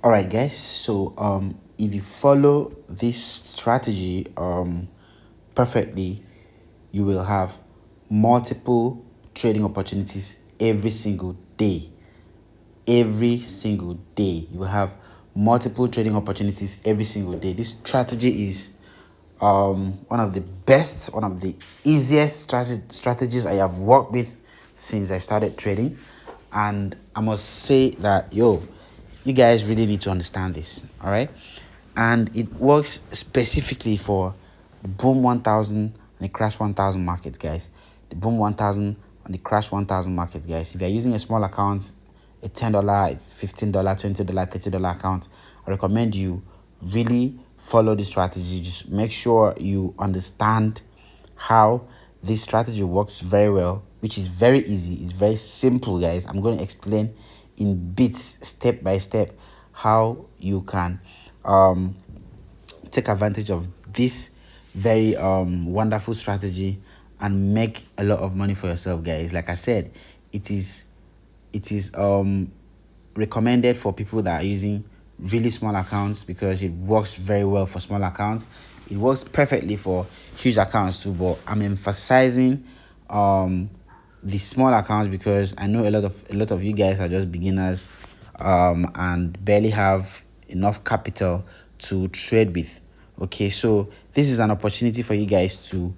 All right, guys. So if you follow this strategy perfectly, you will have multiple trading opportunities every single day. Every single day, you will have multiple trading opportunities every single day. This strategy is one of the best, one of the easiest strategies I have worked with since I started trading. And I must say that, you guys really need to understand this, all right? And it works specifically for the boom 1000 and the crash 1000 market, guys. The boom 1000 and the crash 1000 market, guys. If you're using a small account, a $10, $15, $20, $30 account, I recommend you really follow the strategy. Just make sure you understand how this strategy works very well, which is very easy. It's very simple, guys. I'm going to explain in bits, step by step, how you can take advantage of this very wonderful strategy and make a lot of money for yourself, guys. Like I said, it is recommended for people that are using really small accounts because it works very well for small accounts. It works perfectly for huge accounts too, but I'm emphasizing the small accounts because I know a lot of you guys are just beginners and barely have enough capital to trade with. Okay, so this is an opportunity for you guys to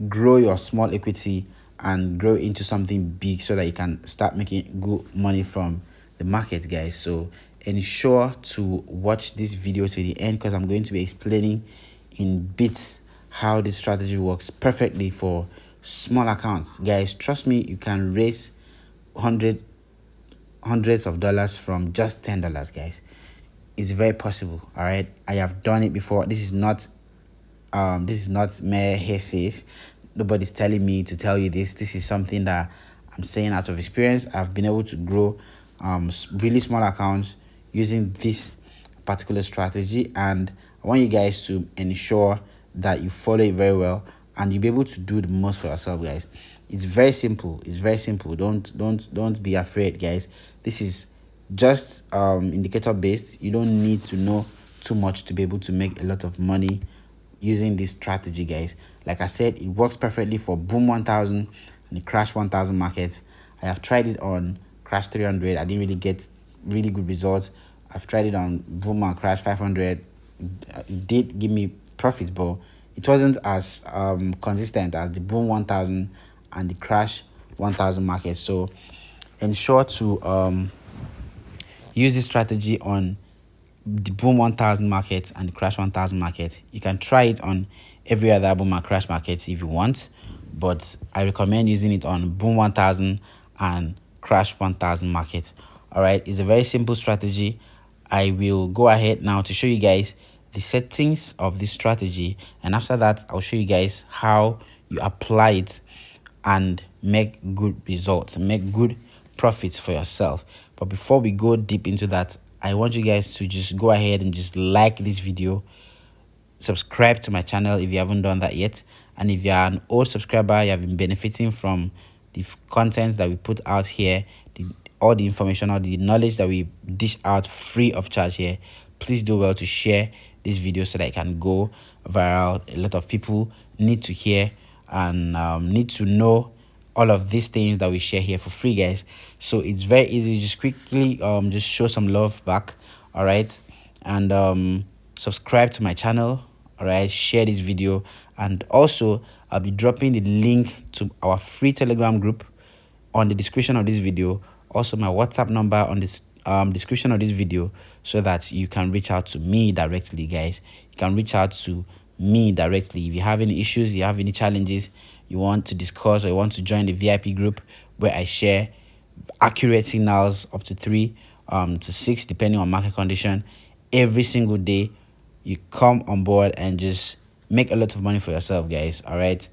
grow your small equity and grow into something big so that you can start making good money from the market, guys. So ensure to watch this video to the end because I'm going to be explaining in bits how this strategy works perfectly for small accounts, guys. Trust me, you can raise hundreds of dollars from just $10, guys. It's very possible. All right, I have done it before. This is not mere hearsay. Nobody's telling me to tell you this. This is something that I'm saying out of experience. I've been able to grow really small accounts using this particular strategy, and I want you guys to ensure that you follow it very well and you'll be able to do the most for yourself, guys. It's very simple. It's very simple. Don't be afraid, guys. This is just indicator based. You don't need to know too much to be able to make a lot of money using this strategy, guys. Like I said, it works perfectly for boom 1000 and the crash 1000 markets. I have tried it on crash 300. I didn't really get really good results. I've tried it on boom and crash 500. It did give me profits, but it wasn't as consistent as the boom 1000 and the crash 1000 market. So ensure to use this strategy on the boom 1000 market and the crash 1000 market. You can try it on every other boom and crash market if you want, but I recommend using it on boom 1000 and crash 1000 market. All right, it's a very simple strategy. I will go ahead now to show you guys the settings of this strategy, and after that I'll show you guys how you apply it and make good results, make good profits for yourself. But before we go deep into that, I want you guys to just go ahead and just like this video, subscribe to my channel if you haven't done that yet, and if you are an old subscriber, you have been benefiting from the content that we put out here, all the information or the knowledge that we dish out free of charge here, please do well to share this video so that it can go viral. A lot of people need to hear and need to know all of these things that we share here for free, guys. So it's very easy. Just quickly just show some love back, all right, and subscribe to my channel, all right, share this video, and also I'll be dropping the link to our free Telegram group on the description of this video, also my WhatsApp number on this description of this video, so that you can reach out to me directly, guys. You can reach out to me directly if you have any issues, you have any challenges you want to discuss, or you want to join the VIP group where I share accurate signals up to 3 to 6 depending on market condition every single day. You come on board and just make a lot of money for yourself, guys. All right,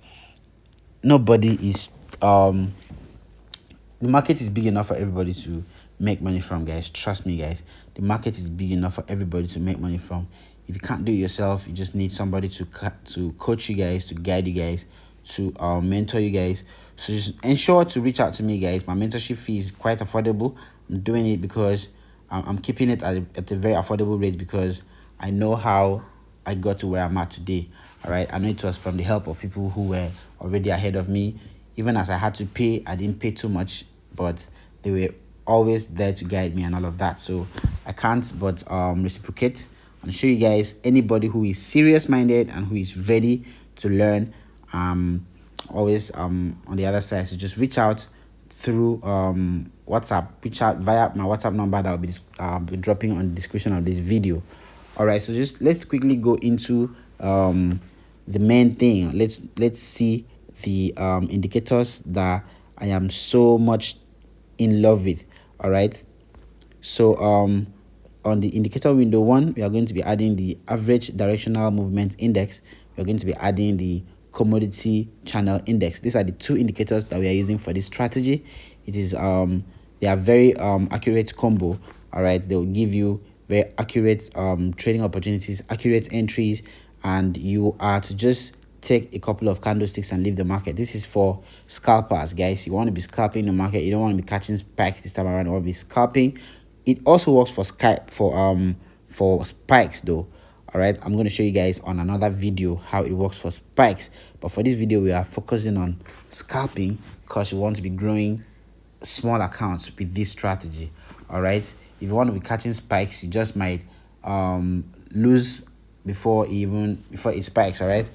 nobody is the market is big enough for everybody to make money from, guys. Trust me, guys. The market is big enough for everybody to make money from. If you can't do it yourself, you just need somebody to coach you guys, to guide you guys, to mentor you guys. So just ensure to reach out to me, guys. My mentorship fee is quite affordable. I'm doing it because I'm keeping it at a very affordable rate because I know how I got to where I'm at today. All right, I know it was from the help of people who were already ahead of me. Even as I had to pay, I didn't pay too much, but they were always there to guide me and all of that. So I can't but reciprocate and show you guys anybody who is serious minded and who is ready to learn. Always on the other side, so just reach out through WhatsApp. Reach out via my WhatsApp number that will be dropping on the description of this video. All right, so just let's quickly go into the main thing. Let's see the indicators that I am so much in love with. All right, so on the indicator window one, we are going to be adding the average directional movement index. We are going to be adding the commodity channel index. These are the two indicators that we are using for this strategy. It is they are very accurate combo. All right, they will give you very accurate trading opportunities, accurate entries, and you are to just take a couple of candlesticks and leave the market. This is for scalpers, guys. You want to be scalping the market. You don't want to be catching spikes this time around. You want to be scalping. It also works for for spikes though. All right, I'm going to show you guys on another video how it works for spikes, but for this video we are focusing on scalping because you want to be growing small accounts with this strategy. All right, if you want to be catching spikes, you just might lose before it spikes. All right,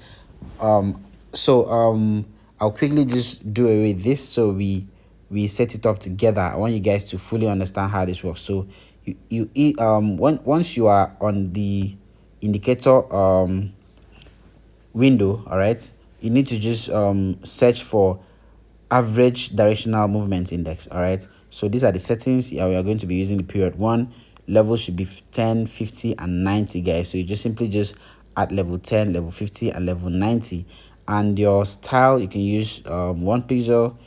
I'll quickly just do away with this so we set it up together. I want you guys to fully understand how this works. So once you are on the indicator window, all right, you need to just search for average directional movement index. All right, so these are the settings. Yeah, we are going to be using the period one. Level should be 10, 50, and 90, guys. So you just simply just add level 10, level 50, and level 90. And your style, you can use 1 pixel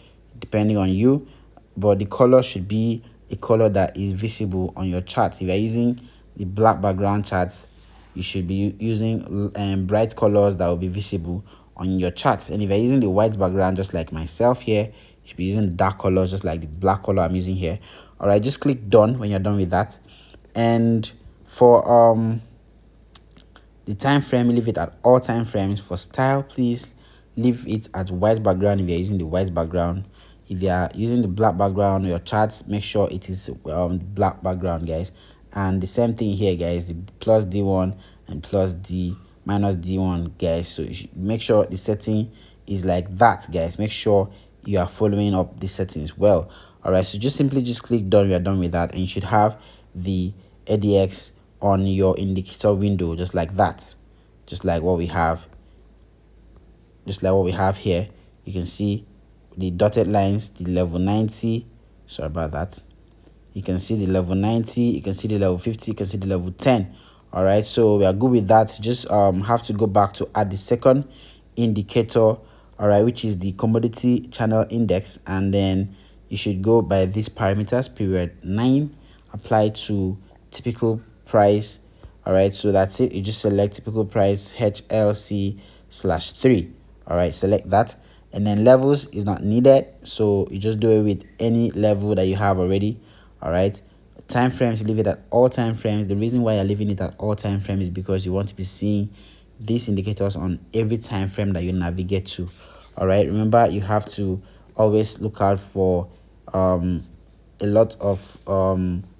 depending on you, but the color should be a color that is visible on your chart. If you're using the black background charts, you should be using bright colors that will be visible on your charts. And if you're using the white background, just like myself here, you should be using dark colors, just like the black color I'm using here. All right, just click done when you're done with that. And for the time frame, leave it at all time frames. For style, please leave it at white background if you're using the white background. If you are using the black background on your charts, make sure it is black background, guys. And the same thing here, guys, the plus D1 and plus D minus D1, guys. So you should make sure the setting is like that, guys. Make sure you are following up the settings well. All right, so just simply just click done. We are done with that, and you should have the ADX on your indicator window, just like that, just like what we have here. You can see the dotted lines, the level 90. Sorry about that. You can see the level 90, you can see the level 50, you can see the level 10. All right, so we are good with that. Just have to go back to add the second indicator, all right, which is the commodity channel index, and then you should go by these parameters. Period 9 apply to typical price. All right, so that's it. You just select typical price HLC/3. all right, select that, and then levels is not needed, so you just do it with any level that you have already. All right, time frames, leave it at all time frames. The reason why you're leaving it at all time frames is because you want to be seeing these indicators on every time frame that you navigate to. All right, remember you have to always look out for a lot of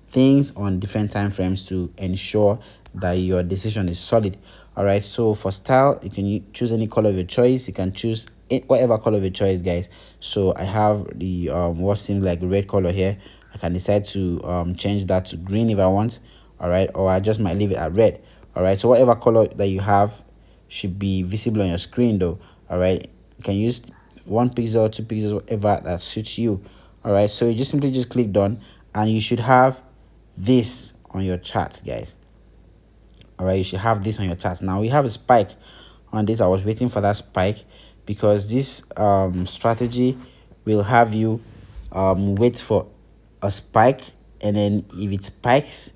things on different time frames to ensure that your decision is solid. All right, so for style, you can choose any color of your choice. You can choose whatever color of your choice, guys. So I have the what seems like red color here. I can decide to change that to green if I want. All right, or I just might leave it at red. All right, so whatever color that you have should be visible on your screen though. All right, you can use 1 pixel, 2 pixels, whatever that suits you. All right, so you just simply just click done, and you should have this on your chart, guys. All right, you should have this on your chart. Now we have a spike on this. I was waiting for that spike because this strategy will have you wait for a spike, and then if it spikes,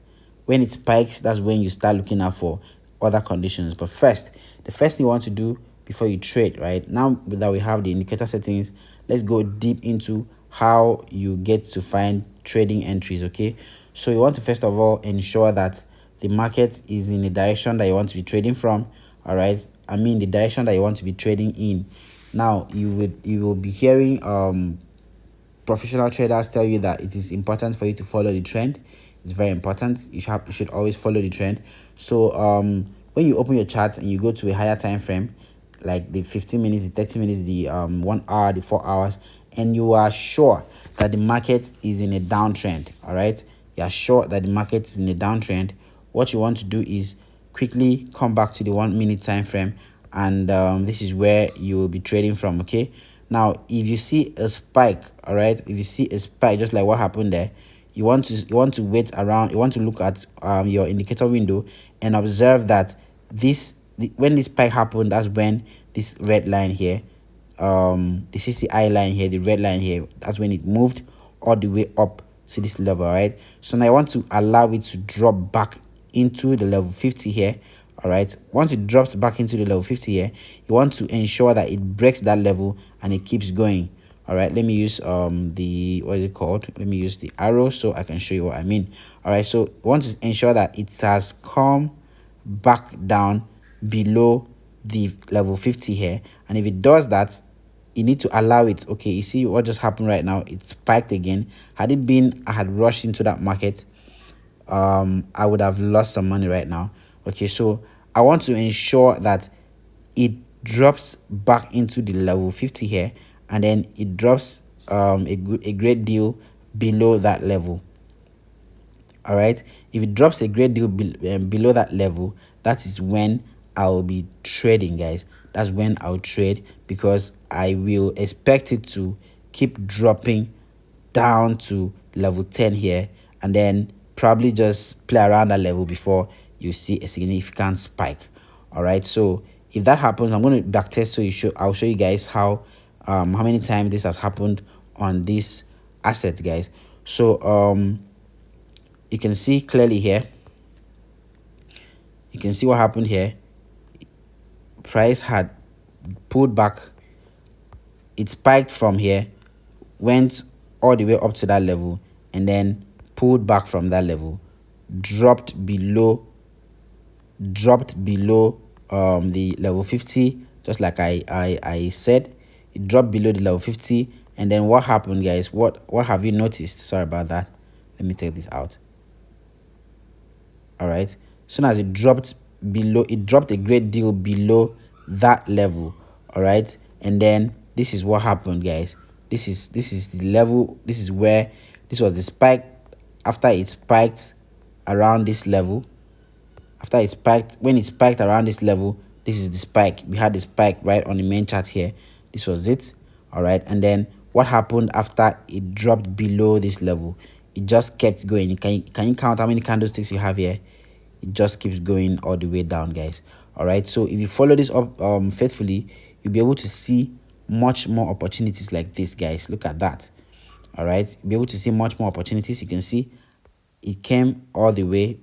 when it spikes, that's when you start looking out for other conditions. But first, the first thing you want to do before you trade, right now that we have the indicator settings, let's go deep into how you get to find trading entries. Okay, So you want to first of all ensure that the market is in the direction that you want to be trading from. All right, I mean the direction that you want to be trading in. Now you will be hearing professional traders tell you that it is important for you to follow the trend. It's very important. You should always follow the trend. So when you open your chart and you go to a higher time frame, like the 15 minutes, the 30 minutes, the 1 hour, the 4 hours, and you are sure that the market is in a downtrend, all right, you are sure that the market is in a downtrend, what you want to do is quickly come back to the 1 minute time frame, and this is where you will be trading from. Okay, now if you see a spike, all right, if you see a spike just like what happened there, you want to wait around, you want to look at your indicator window and observe that when this spike happened, that's when this red line here, the CCI line here, the red line here, that's when it moved all the way up to this level. All right, so now I want to allow it to drop back into the level 50 here. All right, once it drops back into the level 50 here, you want to ensure that it breaks that level and it keeps going. All right, let me use the, what is it called, let me use the arrow so I can show you what I mean. All right, so you want to ensure that it has come back down below the level 50 here, and if it does that, you need to allow it. Okay, you see what just happened right now, it spiked again. Had it been I had rushed into that market, I would have lost some money right now. Okay, so I want to ensure that it drops back into the level 50 here, and then it drops a great deal below that level. All right, if it drops a great deal below that level, that is when I'll be trading, guys. That's when I'll trade, because I will expect it to keep dropping down to level 10 here, and then probably just play around that level before you see a significant spike. All right, so if that happens, I'm going to backtest, so I'll show you guys how many times this has happened on this asset, guys. So you can see clearly here, you can see what happened here. Price had pulled back, it spiked from here, went all the way up to that level, and then pulled back from that level, dropped below the level 50, just like I said. It dropped below the level 50, and then what happened, guys? What have you noticed? Sorry about that, let me take this out. All right, soon as it dropped below, it dropped a great deal below that level. All right, and then this is what happened, guys. This is the level, this is where this was the spike. After it spiked around this level, after it spiked, when it spiked around this level, this is the spike. We had the spike right on the main chart here. This was it. All right, and then what happened after it dropped below this level? It just kept going. Can you count how many candlesticks you have here? It just keeps going all the way down, guys. All right, so if you follow this up faithfully, you'll be able to see much more opportunities like this, guys. Look at that. All right, you'll be able to see much more opportunities. You can see it came all the way,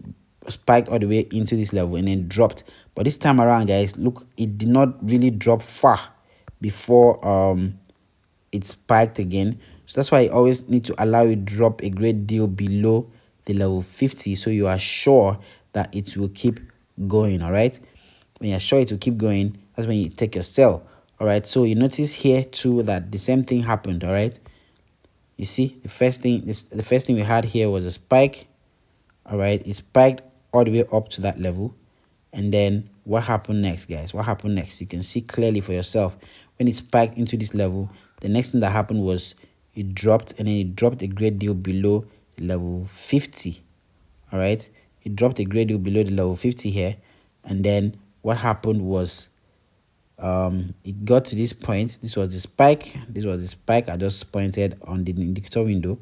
spiked all the way into this level, and then dropped. But this time around, guys, look, it did not really drop far before it spiked again. So that's why you always need to allow it drop a great deal below the level 50, so you are sure that it will keep going. All right, when you're sure it will keep going, that's when you take your sell. All right, so you notice here too that the same thing happened. All right, you see the first thing we had here was a spike. All right, it spiked all the way up to that level, and then what happened next, guys? What happened next? You can see clearly for yourself. When it spiked into this level, the next thing that happened was it dropped, and then it dropped a great deal below level 50. All right, it dropped a great deal below the level 50 here, and then what happened was it got to this point. This was the spike, I just pointed on the indicator window.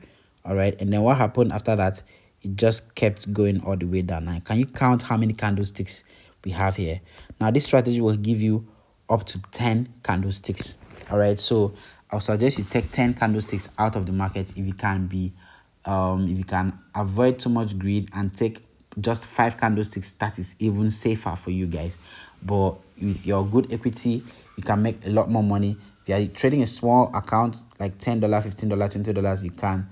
All right, and then what happened after that? It just kept going all the way down. Now can you count how many candlesticks we have here? Now this strategy will give you up to 10 candlesticks. All right, so I'll suggest you take 10 candlesticks out of the market if you can avoid too much greed, and take just 5 candlesticks. That is even safer for you guys. But with your good equity, you can make a lot more money. If you are trading a small account like $10, $15, $20,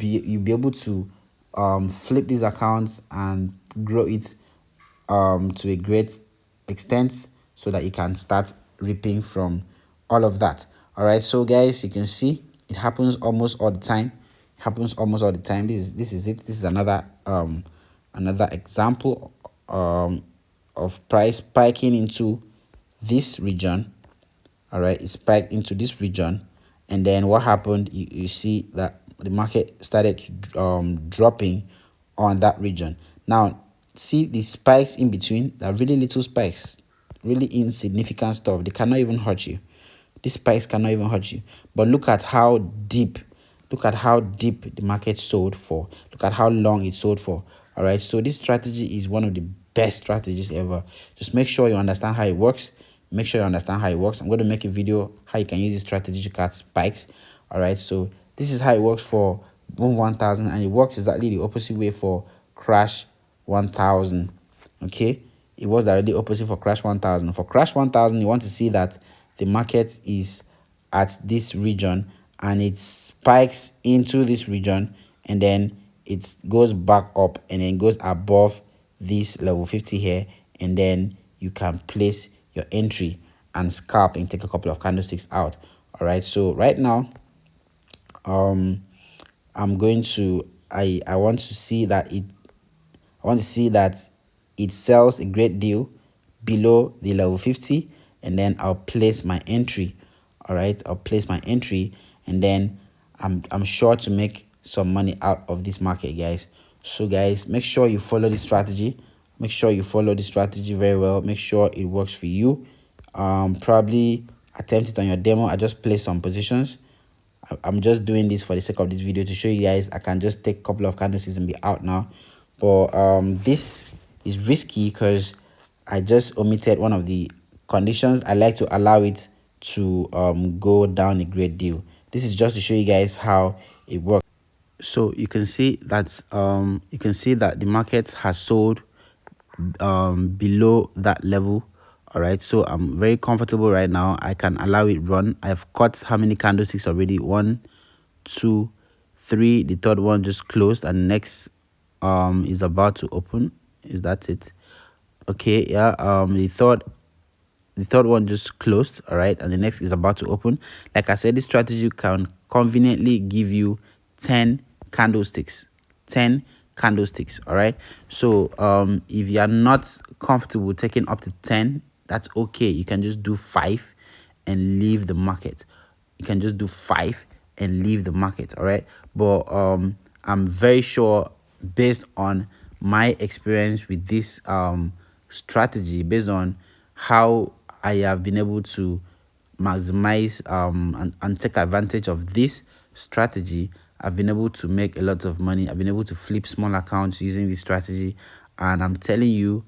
you'll be able to flip these accounts and grow it to a great extent so that you can start reaping from all of that. All right, so guys, you can see it happens almost all the time. It happens almost all the time. This is it. This is another example of price spiking into this region. All right, it spiked into this region, and then what happened, you see that the market started dropping on that region. Now see the spikes in between, that really little spikes, really insignificant stuff. They cannot even hurt you. These spikes cannot even hurt you. But look at how deep, the market sold for. Look at how long it sold for. All right, so this strategy is one of the best strategies ever. Just make sure you understand how it works. I'm going to make a video how you can use this strategy to catch spikes. All right, so this is how it works for boom 1000, and it works exactly the opposite way for crash 1000. Okay, it was directly opposite for crash 1000. For crash 1000, you want to see that the market is at this region and it spikes into this region, and then it goes back up and then goes above this level 50 here, and then you can place your entry and scalp and take a couple of candlesticks out. All right, so right now I'm going to I want to see that it sells a great deal below the level 50, and then I'll place my entry. All right, I'll place my entry, and then I'm sure to make some money out of this market, guys. So guys, make sure you follow this strategy. Make sure you follow the strategy very well. Make sure it works for you. Probably attempt it on your demo. I just placed some positions. I'm just doing this for the sake of this video to show you guys I can just take a couple of candlesticks and be out now. But this is risky because I just omitted one of the conditions. I like to allow it to go down a great deal. This is just to show you guys how it works. So you can see that the market has sold below that level. All right, so I'm very comfortable right now. I can allow it run. I've cut how many candlesticks already? 1, 2, 3. The third one just closed, and next is about to open. Is that it? Okay, yeah. The third one just closed. All right, and the next is about to open. Like I said, this strategy can conveniently give you 10 candlesticks. 10 candlesticks. All right, so if you are not comfortable taking up to 10, that's okay. You can just do 5 and leave the market. You can just do 5 and leave the market. All right, but I'm very sure, based on my experience with this strategy, based on how I have been able to maximize and take advantage of this strategy, I've been able to make a lot of money. I've been able to flip small accounts using this strategy, and I'm telling you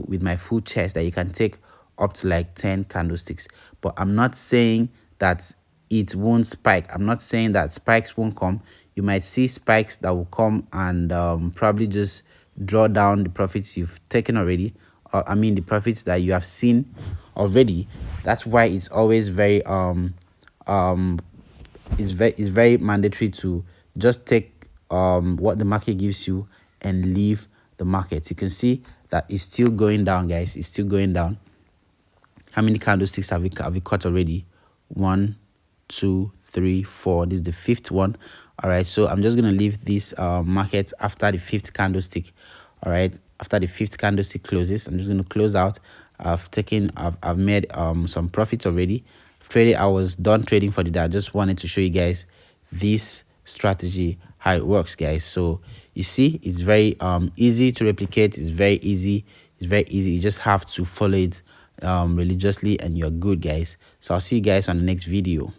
with my full chest that you can take up to like 10 candlesticks. But I'm not saying that it won't spike. I'm not saying that spikes won't come. You might see spikes that will come and probably just draw down the profits you've taken already, or I mean the profits that you have seen already. That's why it's always very it's very mandatory to just take what the market gives you and leave the market. You can see that it's still going down, guys. It's still going down. How many candlesticks have we cut already? 1, 2, 3, 4. This is the 5th one. All right, so I'm just gonna leave this market after the 5th candlestick. All right, after the 5th candlestick closes, I'm just gonna close out. I've made some profits already. I was done trading for the day. I just wanted to show you guys this strategy, how it works, guys. So you see, it's very easy to replicate. It's very easy. You just have to follow it religiously, and you're good, guys. So I'll see you guys on the next video.